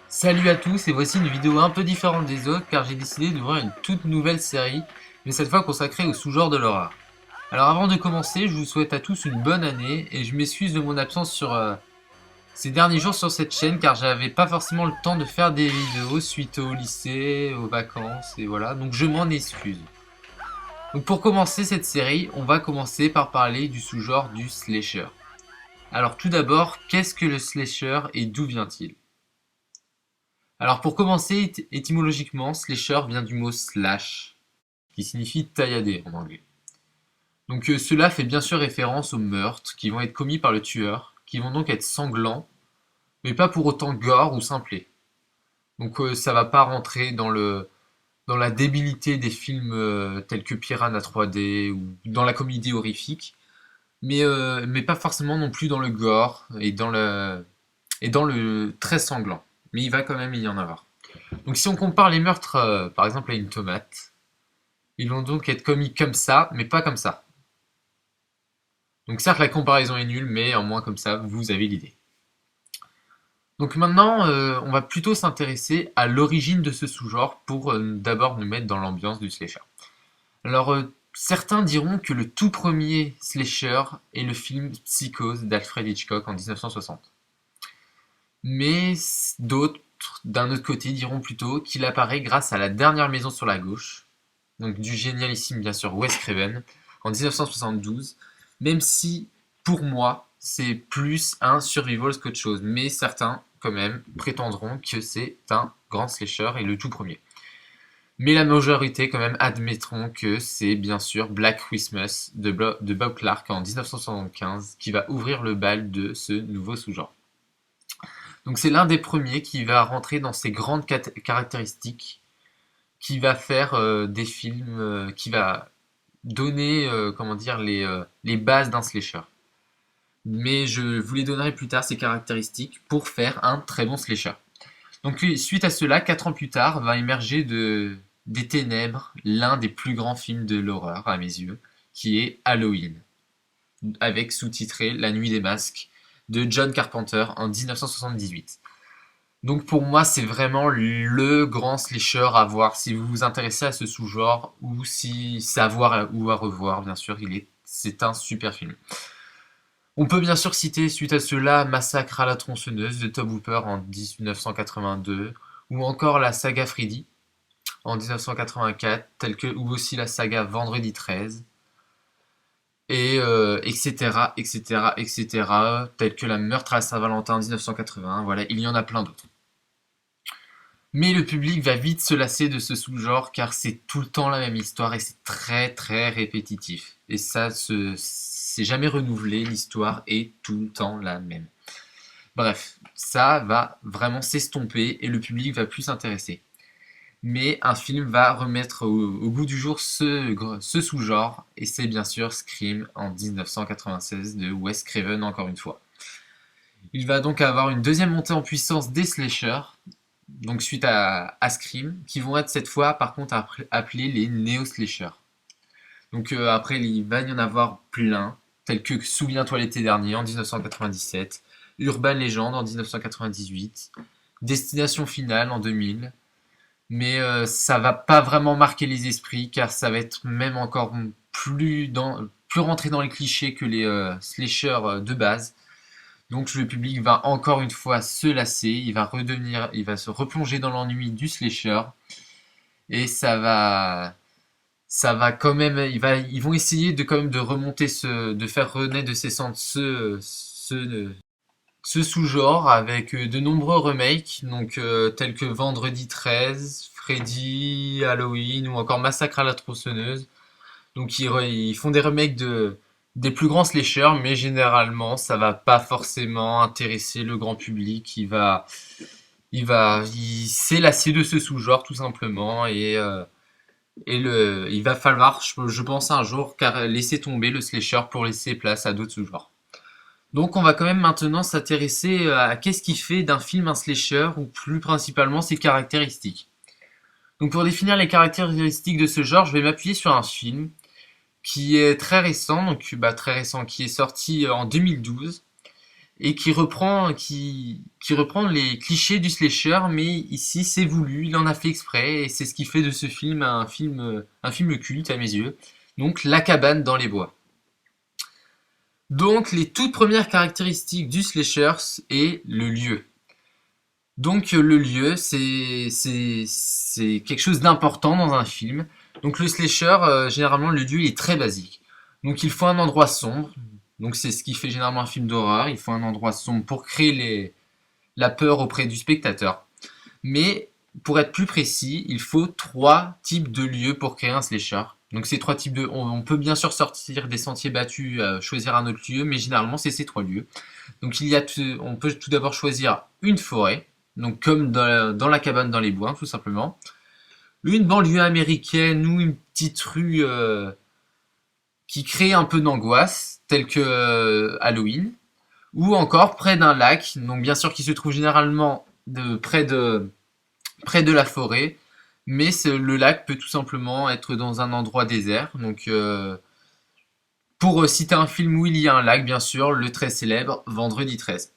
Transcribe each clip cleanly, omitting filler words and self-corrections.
Salut à tous et voici une vidéo un peu différente des autres car j'ai décidé d'ouvrir une toute nouvelle série, mais cette fois consacrée au sous-genre de l'horreur. Alors avant de commencer, je vous souhaite à tous une bonne année et je m'excuse de mon absence sur ces derniers jours sur cette chaîne car j'avais pas forcément le temps de faire des vidéos suite au lycée, aux vacances et voilà, donc je m'en excuse. Donc pour commencer cette série, on va commencer par parler du sous-genre du slasher. Alors tout d'abord, qu'est-ce que le slasher et d'où vient-il? Alors pour commencer, étymologiquement, slasher vient du mot slash, qui signifie taillader en anglais. Donc cela fait bien sûr référence aux meurtres qui vont être commis par le tueur, qui vont donc être sanglants, mais pas pour autant gore ou simplés. Donc ça va pas rentrer dans la débilité des films tels que Piranha 3D ou dans la comédie horrifique, mais pas forcément non plus dans le gore et dans le très sanglant. Mais il va quand même y en avoir. Donc si on compare les meurtres par exemple à une tomate, ils vont donc être commis comme ça, mais pas comme ça. Donc certes la comparaison est nulle, mais en moins comme ça, vous avez l'idée. Donc maintenant, on va plutôt s'intéresser à l'origine de ce sous-genre pour d'abord nous mettre dans l'ambiance du slasher. Alors certains diront que le tout premier slasher est le film Psychose d'Alfred Hitchcock en 1960. Mais d'autres, d'un autre côté, diront plutôt qu'il apparaît grâce à La Dernière Maison sur la Gauche, donc du génialissime bien sûr Wes Craven, en 1972, même si pour moi c'est plus un survival qu'autre chose, mais certains quand même prétendront que c'est un grand slasher et le tout premier. Mais la majorité quand même admettront que c'est bien sûr Black Christmas de Bob Clark en 1975 qui va ouvrir le bal de ce nouveau sous-genre. Donc c'est l'un des premiers qui va rentrer dans ces grandes caractéristiques, qui va faire des films, qui va donner comment dire les bases d'un slasher. Mais je vous les donnerai plus tard ces caractéristiques pour faire un très bon slasher. Donc suite à cela, 4 ans plus tard, va émerger des ténèbres l'un des plus grands films de l'horreur à mes yeux, qui est Halloween, avec sous-titré La Nuit des Masques de John Carpenter en 1978. Donc pour moi, c'est vraiment le grand slasher à voir si vous vous intéressez à ce sous-genre ou si c'est à voir ou à revoir, bien sûr, c'est un super film. On peut bien sûr citer suite à cela Massacre à la tronçonneuse de Tobe Hooper en 1982 ou encore la saga Freddy en 1984, ou aussi la saga Vendredi 13 et etc., etc., etc., tels que la Meurtre à Saint-Valentin en 1981, voilà, il y en a plein d'autres. Mais le public va vite se lasser de ce sous-genre car c'est tout le temps la même histoire et c'est très très répétitif. Et ça, c'est jamais renouvelé, l'histoire est tout le temps la même. Bref, ça va vraiment s'estomper et le public va plus s'intéresser. Mais un film va remettre au goût du jour ce sous-genre et c'est bien sûr Scream en 1996 de Wes Craven encore une fois. Il va donc avoir une deuxième montée en puissance des slashers donc suite à Scream, qui vont être cette fois par contre appelés les néo-slashers. Donc après, il va y en avoir plein, tels que Souviens-toi l'été dernier en 1997, Urban Legend en 1998, Destination Finale en 2000, mais ça va pas vraiment marquer les esprits car ça va être même encore plus rentré dans les clichés que les slashers de base. Donc le public va encore une fois se lasser, il va se replonger dans l'ennui du slasher et ça va quand même, ils vont essayer de quand même de remonter de faire renaître de ses cendres ce sous-genre avec de nombreux remakes, donc tels que Vendredi 13, Freddy, Halloween ou encore Massacre à la tronçonneuse. Donc ils font des remakes des plus grands slashers, mais généralement ça va pas forcément intéresser le grand public. Il s'est lassé de ce sous-genre tout simplement Et il va falloir, je pense un jour, car laisser tomber le slasher pour laisser place à d'autres sous-genres. Donc on va quand même maintenant s'intéresser à qu'est-ce qui fait d'un film un slasher, ou plus principalement ses caractéristiques. Donc pour définir les caractéristiques de ce genre, je vais m'appuyer sur un film qui est très récent, très récent, qui est sorti en 2012 et qui reprend les clichés du slasher, mais ici c'est voulu, il en a fait exprès et c'est ce qui fait de ce film un film culte à mes yeux. Donc La cabane dans les bois. Donc les toutes premières caractéristiques du slasher est le lieu. Donc le lieu, c'est quelque chose d'important dans un film. Donc le slasher, généralement le lieu il est très basique. Donc il faut un endroit sombre. Donc c'est ce qui fait généralement un film d'horreur. Il faut un endroit sombre pour créer la peur auprès du spectateur. Mais pour être plus précis, il faut trois types de lieux pour créer un slasher. Donc ces trois types de, on peut bien sûr sortir des sentiers battus, choisir un autre lieu, mais généralement c'est ces trois lieux. Donc on peut tout d'abord choisir une forêt, donc comme dans la cabane dans les bois, tout simplement. Une banlieue américaine ou une petite rue qui crée un peu d'angoisse, telle que Halloween. Ou encore près d'un lac, donc bien sûr qui se trouve généralement près de la forêt, mais le lac peut tout simplement être dans un endroit désert. Donc pour citer un film où il y a un lac, bien sûr, le très célèbre Vendredi 13.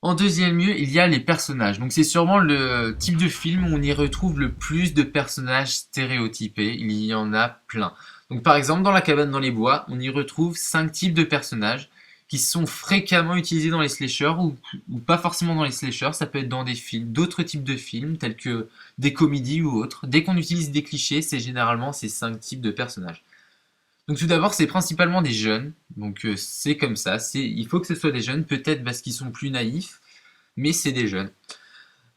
En deuxième lieu, il y a les personnages. Donc c'est sûrement le type de film où on y retrouve le plus de personnages stéréotypés. Il y en a plein. Donc par exemple, dans La cabane dans les bois, on y retrouve 5 types de personnages qui sont fréquemment utilisés dans les slashers ou pas forcément dans les slashers. Ça peut être dans des films, d'autres types de films tels que des comédies ou autres. Dès qu'on utilise des clichés, c'est généralement ces 5 types de personnages. Donc tout d'abord, c'est principalement des jeunes. Donc c'est comme ça. Il faut que ce soit des jeunes, peut-être parce qu'ils sont plus naïfs, mais c'est des jeunes.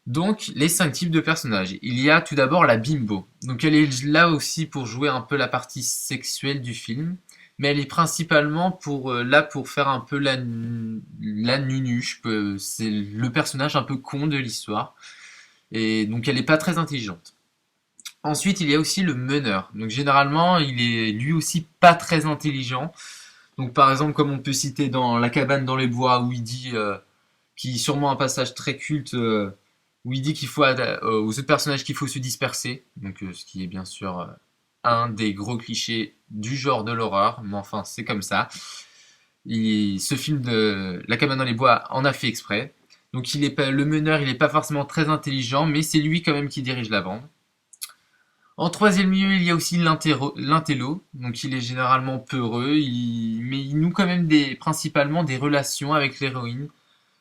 Donc les 5 types de personnages. Il y a tout d'abord la bimbo. Donc elle est là aussi pour jouer un peu la partie sexuelle du film, mais elle est principalement là pour faire un peu la nunuche. C'est le personnage un peu con de l'histoire. Et donc elle n'est pas très intelligente. Ensuite, il y a aussi le meneur. Donc généralement, il est lui aussi pas très intelligent. Donc par exemple, comme on peut citer dans La cabane dans les bois, où il dit, qui est sûrement un passage très culte, où il dit qu'il faut aux autres personnages qu'il faut se disperser. Donc ce qui est bien sûr un des gros clichés du genre de l'horreur. Mais enfin, c'est comme ça. Ce film de La cabane dans les bois en a fait exprès. Donc le meneur, il n'est pas forcément très intelligent, mais c'est lui quand même qui dirige la bande. En troisième lieu, il y a aussi l'intello, donc il est généralement peureux, mais il noue quand même principalement des relations avec l'héroïne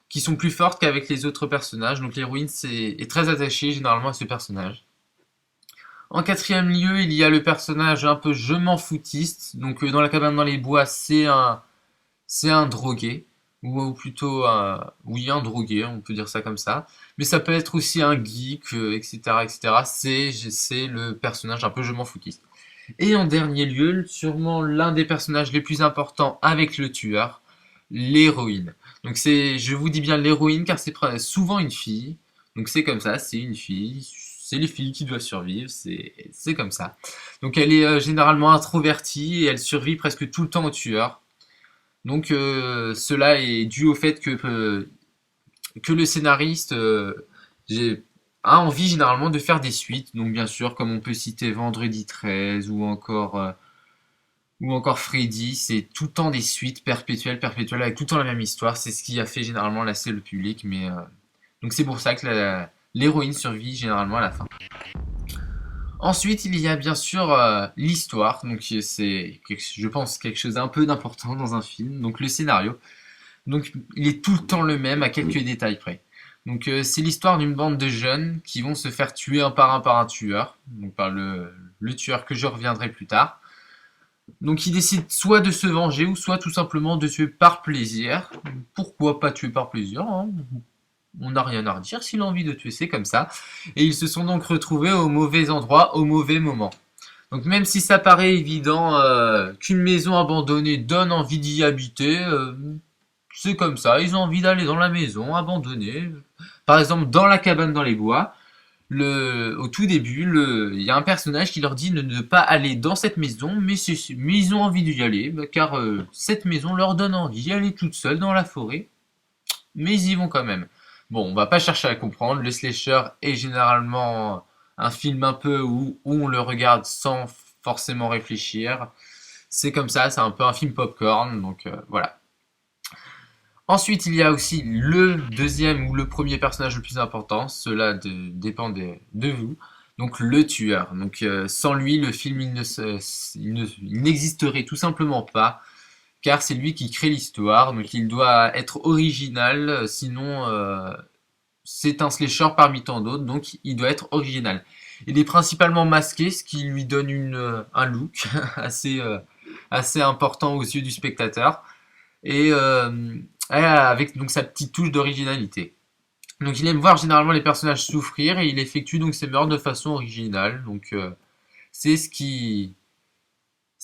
qui sont plus fortes qu'avec les autres personnages, donc l'héroïne est très attachée généralement à ce personnage. En quatrième lieu, il y a le personnage un peu je m'en foutiste, donc dans La cabane dans les bois, c'est un drogué, ou plutôt oui, un drogué, on peut dire ça comme ça. Mais ça peut être aussi un geek, etc., etc. C'est le personnage un peu je m'en foutiste. Et en dernier lieu, sûrement l'un des personnages les plus importants avec le tueur, l'héroïne. Donc je vous dis bien l'héroïne car c'est souvent une fille. Donc c'est comme ça, c'est une fille. C'est les filles qui doivent survivre, c'est comme ça. Donc elle est généralement introvertie et elle survit presque tout le temps au tueur. Donc cela est dû au fait que le scénariste a envie généralement de faire des suites. Donc bien sûr, comme on peut citer Vendredi 13 ou encore Freddy, c'est tout le temps des suites perpétuelles, perpétuelles, avec tout le temps la même histoire. C'est ce qui a fait généralement lasser le public. Mais donc c'est pour ça que l'héroïne survit généralement à la fin. Ensuite, il y a bien sûr l'histoire, donc je pense, quelque chose d'un peu d'important dans un film, donc le scénario. Donc il est tout le temps le même à quelques détails près. Donc c'est l'histoire d'une bande de jeunes qui vont se faire tuer un par un tueur, donc par le tueur que je reviendrai plus tard. Donc ils décident soit de se venger ou soit tout simplement de tuer par plaisir. Pourquoi pas tuer par plaisir, hein? On n'a rien à redire, s'il a envie de tuer, c'est comme ça. Et ils se sont donc retrouvés au mauvais endroit, au mauvais moment. Donc même si ça paraît évident qu'une maison abandonnée donne envie d'y habiter, c'est comme ça, ils ont envie d'aller dans la maison abandonnée. Par exemple, dans La cabane dans les bois, au tout début, il y a un personnage qui leur dit de ne pas aller dans cette maison, mais ils ont envie d'y aller, car cette maison leur donne envie d'y aller toute seule dans la forêt, mais ils y vont quand même. Bon, on va pas chercher à comprendre, le slasher est généralement un film un peu où on le regarde sans forcément réfléchir. C'est comme ça, c'est un peu un film popcorn, donc voilà. Ensuite, il y a aussi le deuxième ou le premier personnage le plus important, cela dépend de vous. Donc le tueur. Donc sans lui, le film il n'existerait tout simplement pas, car c'est lui qui crée l'histoire. Donc il doit être original, sinon c'est un slasher parmi tant d'autres. Donc il doit être original. Il est principalement masqué, ce qui lui donne un look assez important aux yeux du spectateur. Et avec donc sa petite touche d'originalité. Donc il aime voir généralement les personnages souffrir et il effectue donc ses meurtres de façon originale. Donc c'est ce qui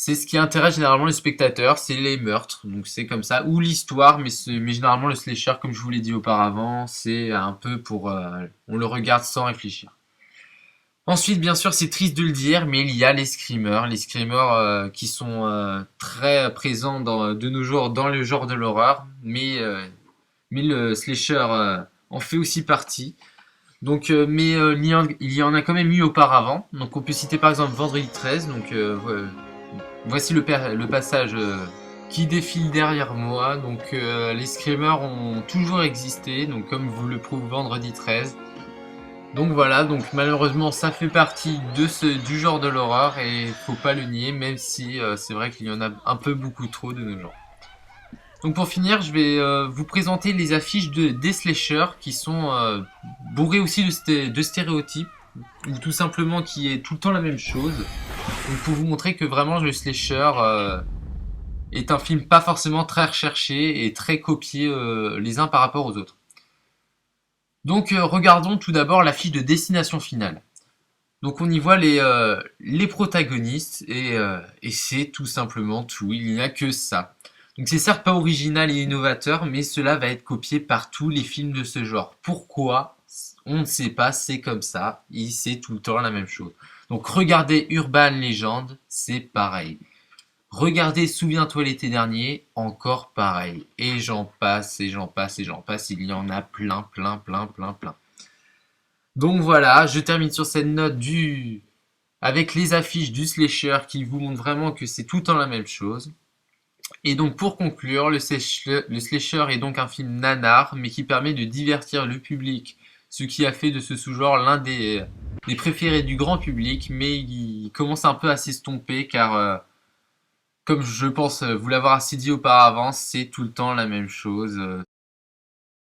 c'est ce qui intéresse généralement les spectateurs, c'est les meurtres. Donc c'est comme ça ou l'histoire, mais généralement le slasher, comme je vous l'ai dit auparavant, c'est un peu pour on le regarde sans réfléchir. Ensuite, bien sûr, c'est triste de le dire, mais il y a les screamers qui sont très présents de nos jours dans le genre de l'horreur, mais le slasher en fait aussi partie. Donc, il y en a quand même eu auparavant. Donc, on peut citer par exemple Vendredi 13. Donc, voici le passage qui défile derrière moi. Donc, les screamers ont toujours existé. Donc, comme vous le prouve Vendredi 13. Donc voilà, donc malheureusement ça fait partie du genre de l'horreur et faut pas le nier, même si c'est vrai qu'il y en a un peu beaucoup trop de nos jours. Donc pour finir, je vais vous présenter les affiches des slashers qui sont bourrées aussi de stéréotypes ou tout simplement qui est tout le temps la même chose. Donc pour vous montrer que vraiment le slasher est un film pas forcément très recherché et très copié les uns par rapport aux autres. Donc regardons tout d'abord l'affiche de Destination Finale. Donc on y voit les protagonistes et c'est tout simplement tout, il n'y a que ça. Donc c'est certes pas original et innovateur, mais cela va être copié par tous les films de ce genre. Pourquoi? On ne sait pas, c'est comme ça, c'est tout le temps la même chose. Donc regardez Urban Legend, c'est pareil. Regardez Souviens-toi l'été dernier, encore pareil. Et j'en passe, et j'en passe, et j'en passe, il y en a plein, plein, plein, plein, plein. Donc voilà, je termine sur cette note avec les affiches du slasher qui vous montrent vraiment que c'est tout le temps la même chose. Et donc pour conclure, le slasher est donc un film nanar, mais qui permet de divertir le public, ce qui a fait de ce sous-genre l'un des préférés du grand public, mais il commence un peu à s'estomper car, comme je pense vous l'avoir assez dit auparavant, c'est tout le temps la même chose.